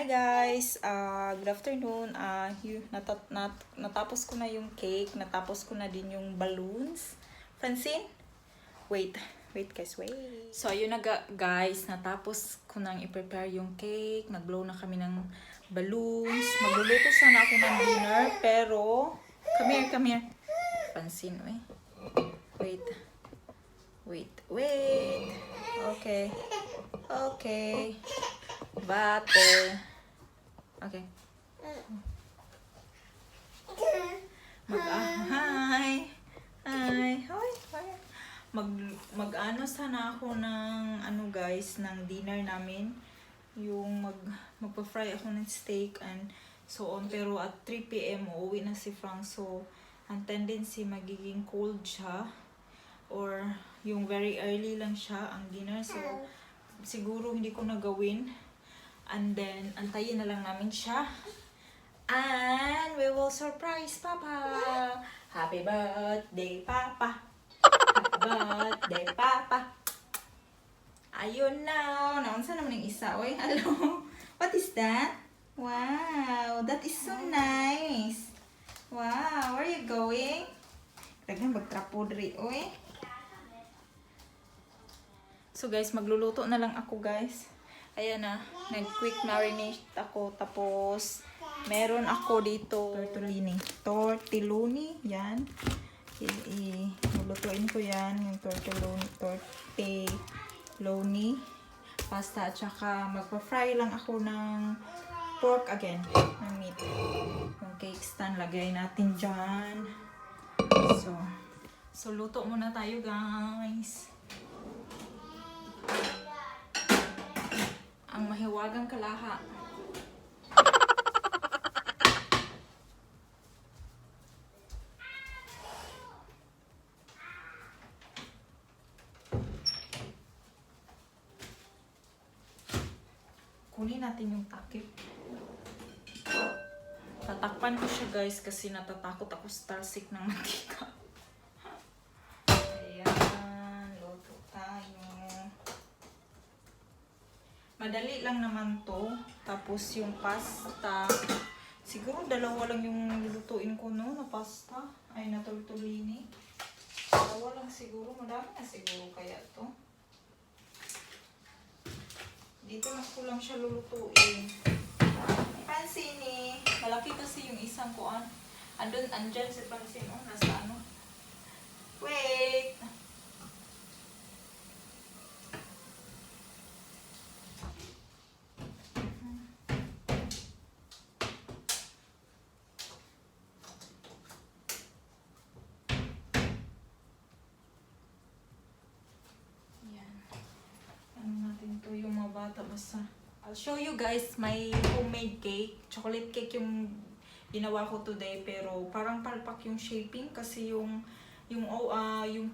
Hi guys! Good afternoon. Natapos ko na yung cake. Natapos ko na din yung balloons. Francine? Wait guys, wait. So ayun na guys. Natapos ko nang i-prepare yung cake. Nag-blow na kami ng balloons. Magluluto sana ako ng dinner. Pero, come here. Francine, wait. Okay. Butter. Okay. Hi. Mag-ano sana ako ng guys, ng dinner namin. Yung magpa-fry ako ng steak and so on. Pero at 3 PM uuwi na si Frank. So, ang tendency magiging cold siya. Or yung very early lang siya ang dinner. So, siguro hindi ko nagawin. And then, antayin na lang namin siya. And we will surprise Papa. Happy birthday, Papa. Happy birthday, Papa. Ayun na. Naunsa naman yung isa. Oy, hello. What is that? Wow, that is so nice. Wow, where are you going? Daghang magtrapo diri, oy. So guys, magluluto na lang ako guys. Ayan na, nag-quick marinate ako. Tapos, meron ako dito tortellini. Yan. Lulutuin ko yan. Yung tortelloni. Pasta. At saka, magpa-fry lang ako ng pork again. Ng meat. Yung cake stand, lagay natin dyan. So luto muna tayo guys. Ang mahiwagang kalaha. Kunin natin yung takip. Tatakpan ko siya guys kasi natatakot ako sa talsik ng mantika. Ayan, luto tayo. Madali lang naman to. Tapos yung pasta, siguro dalawa lang yung lulutuin ko no, na pasta. Ay, na tortellini. Dalawa lang siguro. Madami na siguro kaya to. Dito na ko lang siya lulutuin. Francine, malaki kasi yung isang kuan. Andyan si Francine. Oh, nasa ano. Wait! Ito yung mga bata basta. I'll show you guys my homemade cake. Chocolate cake yung ginawa ko today pero parang palpak yung shaping kasi yung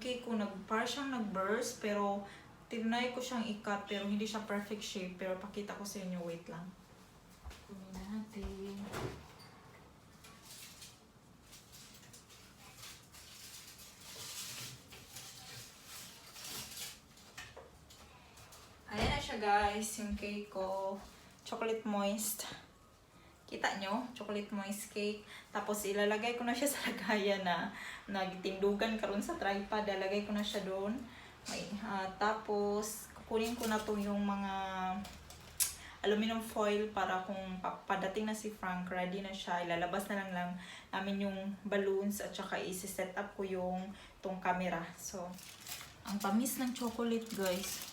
cake ko para siyang nag-burst pero tinry ko siyang i-cut pero hindi siya perfect shape pero pakita ko sa inyo, wait lang. Kunin natin. Ayan na siya guys, yung cake ko. Chocolate moist. Kita nyo? Chocolate moist cake. Tapos ilalagay ko na siya sa lagayan na nagtindugan karon sa tripod. Ilalagay ko na siya doon. Tapos kukunin ko na to yung mga aluminum foil para kung padating na si Frank, ready na siya. Ilalabas na lang namin yung balloons at saka isi-set up ko yung tong camera. So, ang tamis ng chocolate guys.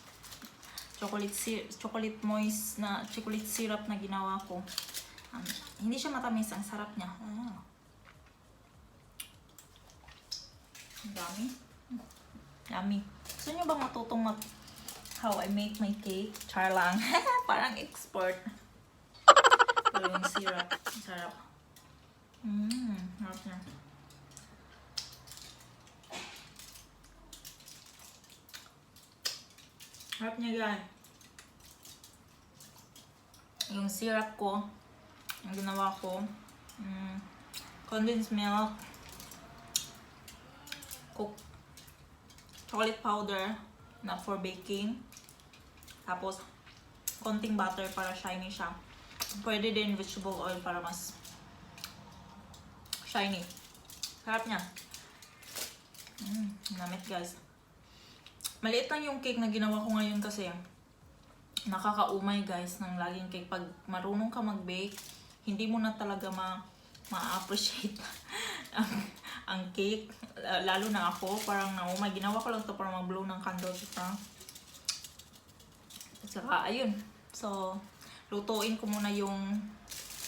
Chocolate moist na chocolate syrup na ginawa ko. Hindi siya matamis, ang sarap niya. Ang dami. Yummy. Gusto niyo bang matutong how I make my cake? Char lang. Parang expert. Ito yung syrup. Ang sarap. Sarap niya. Harap niya guys. Yung syrup ko, yung ginawa ko, condensed milk, chocolate powder na for baking, tapos konting butter para shiny siya. Pwede din vegetable oil para mas shiny. Sarap niya. Namit guys. Maliit lang yung cake na ginawa ko ngayon kasi nakakaumay guys ng laging cake. Pag marunong ka mag-bake, hindi mo na talaga ma-appreciate ang cake. Lalo na ako, parang naumay. Ginawa ko lang to para mag-blow ng candle. At saka, ayun. So, lutuin ko muna yung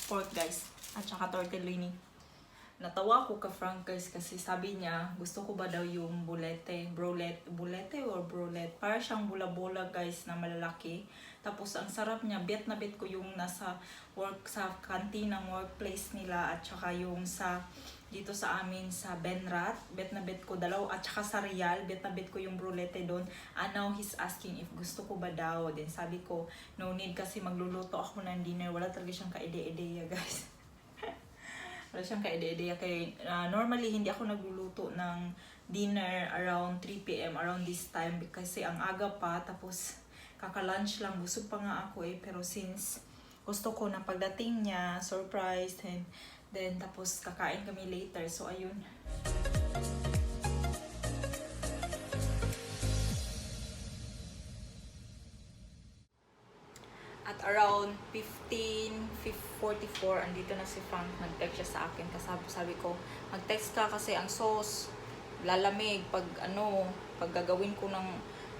pork guys. At saka tortellini. Natawa ko ka Frank guys kasi sabi niya, gusto ko ba daw yung bulete or brolet. Para siyang bula-bula guys na malalaki. Tapos ang sarap niya, bet na bet ko yung nasa sa canteen ng workplace nila at saka yung dito sa amin sa Benrat. Bet na bet ko dalaw at saka sa Real, bet na bet ko yung brulete doon. And now he's asking if gusto ko ba daw. Then sabi ko, no need kasi magluluto ako ng dinner. Wala talaga siyang ka-ide-ideya guys. Wala siyang ka-ide-ideya kay normally hindi ako nagluluto ng dinner around 3 PM around this time kasi ang aga pa tapos kaka-lunch lang, busog pa nga ako pero since gusto ko na pagdating niya surprise and then tapos kakain kami later so ayun. At around 15:44, andito na si Frank. Nag-text siya sa akin. Sabi ko, mag-text ka kasi ang sauce lalamig pag gagawin ko ng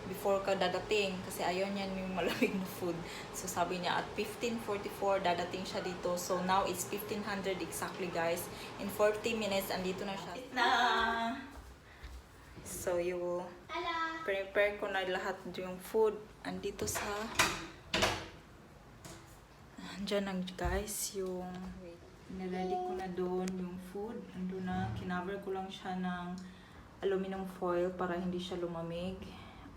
before ka dadating. Kasi ayaw niya yung malamig na food. So sabi niya at 15:44 dadating siya dito. So now it's 1500 exactly guys. In 40 minutes, andito na siya. So prepare ko na lahat yung food. Andito sa Diyan guys, yung niready ko na doon yung food. Ando na, kinaver ko lang siya ng aluminum foil para hindi siya lumamig.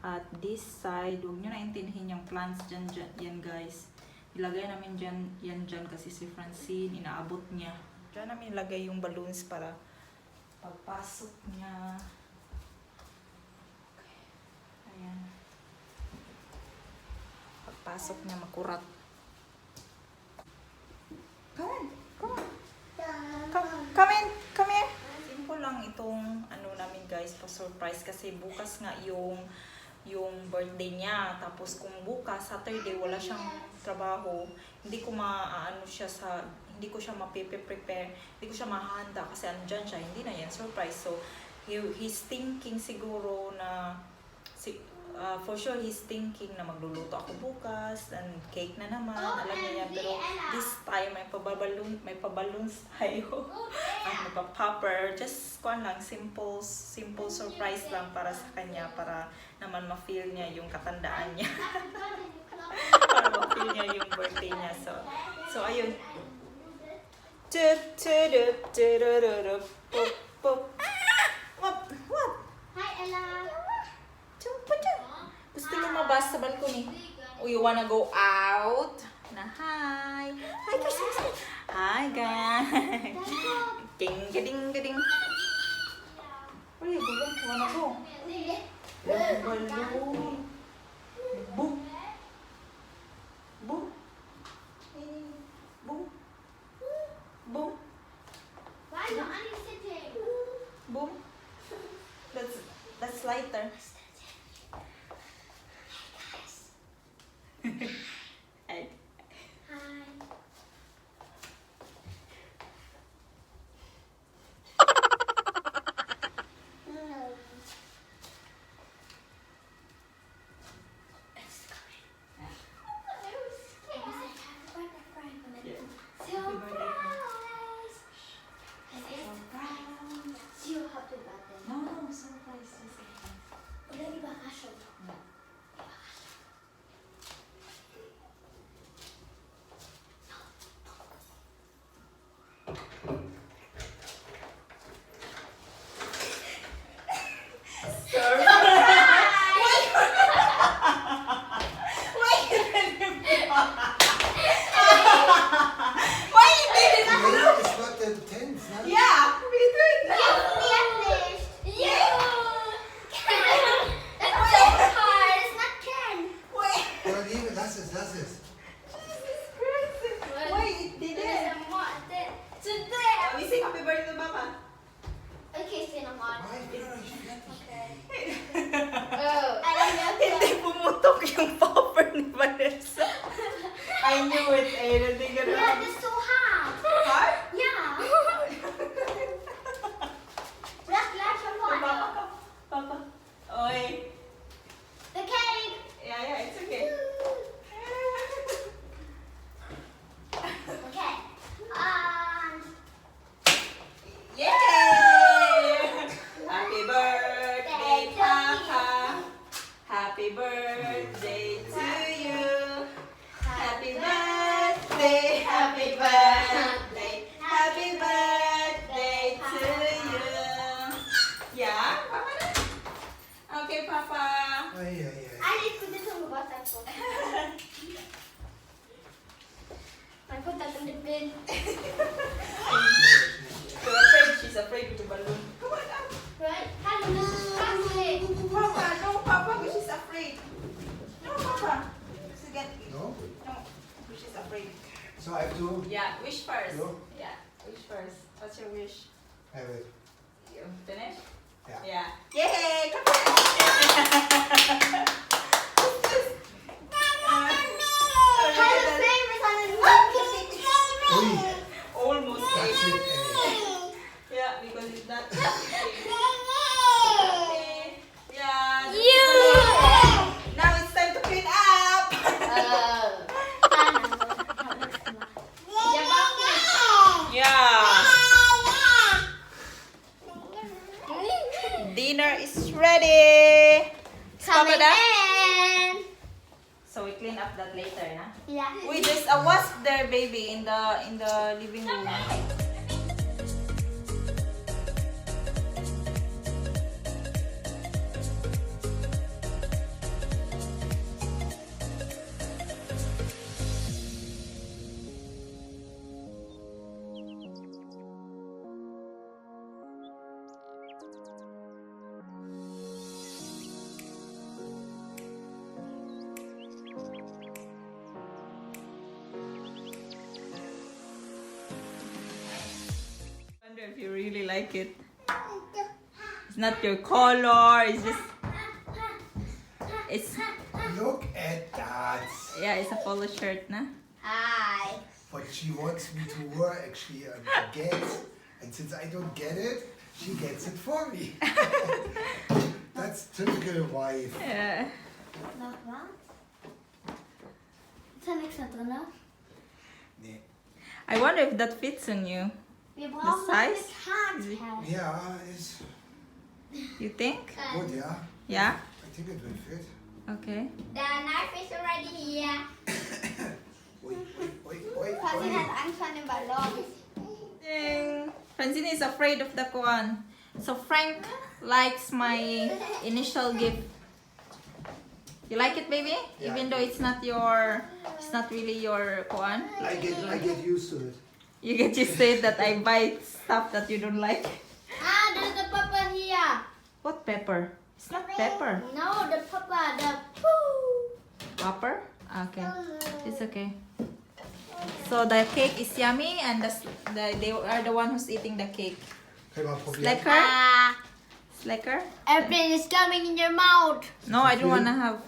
At this side, huwag nyo naintindihin yung plants dyan, yan guys. Ilagay namin yan dyan kasi si Francine, inaabot niya. Dyan namin ilagay yung balloons para pagpasok niya. Okay. Ayan. Pagpasok niya makurat. Come here. Simple lang itong namin guys, pa-surprise kasi bukas nga yung birthday niya. Tapos kung bukas, Saturday, wala siyang trabaho, hindi ko hindi ko siya mapiprepare, hindi ko siya mahanda kasi andyan siya, hindi na yan surprise. So, he's thinking siguro na for sure he's thinking na magluluto ako bukas and cake na naman, alam niya yan. Pero this time may pa-balloons tayo at may pa-popper, just lang simple surprise lang para sa kanya, para naman ma-feel niya yung katandaan niya. Para ma-feel niya yung birthday niya. So ayun. What? Hi, Ella. Gusto lumabas sa balcony. Oh, you wanna go out? Hi. Hi, guys. Hi, guys. Ding, ding, ding. Where you going? You wanna go? Balloon. Boom. Boom. Boom. Boom. Why are you sitting? Boom. That's lighter. Hi. Hi. I knew it, Aiden. They gonna Yeah, that's so hard. hard. Yeah. Let's glass of water. Papa. Oi. The cake. Yeah, it's okay. Okay. Yay! Happy birthday, Papa. Happy birthday to you. Happy birthday, happy birthday, happy birthday to you. Yeah, Papa. Okay, Papa. Ay. I put this on the bottom. I put that in the bin. She's afraid with the balloon. Come on up. Right? Hello, this is chocolate. Papa, no, Papa, she's afraid. No, Papa. No? No, she's afraid. So I have to Yeah, wish first. No. Yeah, wish first. What's your wish? have it. You finish? Yeah. Yeah. Yay! Come on. Hello, famous on his Oi, Almost that's ate. it. Yeah, because it's not. Okay. Yeah. Now it's time to clean up. Yeah. Dinner is ready. Coming Papa, in. so we clean up that later, na? Yeah. We just wash there, baby, in the living room. Wonder if you really like it. It's not your color. It's Look at that. yeah. It's a polo shirt, na? Hi. What she wants me to wear actually and get. And since I don't get it, she gets it for me. That's typical wife. Yeah. Nog wat? Is er niks aan doen, hè? Nee. I wonder if that fits on you. We brauchen size? het haak Is it- hebben. Yeah, it's You think? good, yeah. Yeah. I think it will fit. Okay. The knife is already here. Wait. Cousin has Angst vor dem Ballon. Ding. Francine is afraid of the koan. So Frank likes my initial gift. You like it, baby? Yeah. Even though it's not really your koan. I get used to it. You get used to it that I buy stuff that you don't like. Ah, there's the pepper here. What pepper? It's not pepper. No, the pepper, the poo. Pepper? Okay. It's okay. So the cake is yummy and they are the one who's eating the cake. Hey, maar probeer. Lekker? Ah, Lekker? airplane is coming in your mouth. No, I don't wanna have.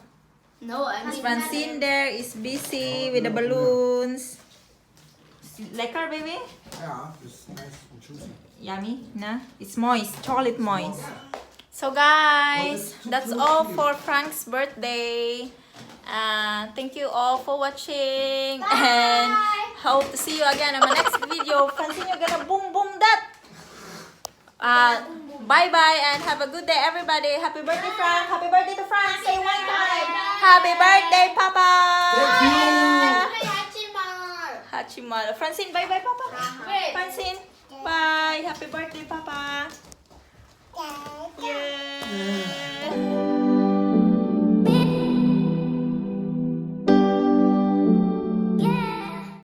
No, I Miss mean Francine there is busy with the balloons. Lekker, baby? Ja, it's nice and juicy. Yummy, na? It's moist, chocolate moist. So guys, that's all for Frank's birthday. Thank you all for watching and hope to see you again on my next video. Francine, you're gonna boom boom that. Bye bye and have a good day, everybody. Happy birthday, Frank. Happy birthday to Frank. Say one time. Happy birthday, Papa. Thank you. Hachimaro. Francine, bye bye, Papa. Wait. Francine, bye. Happy birthday, Papa. Yeah.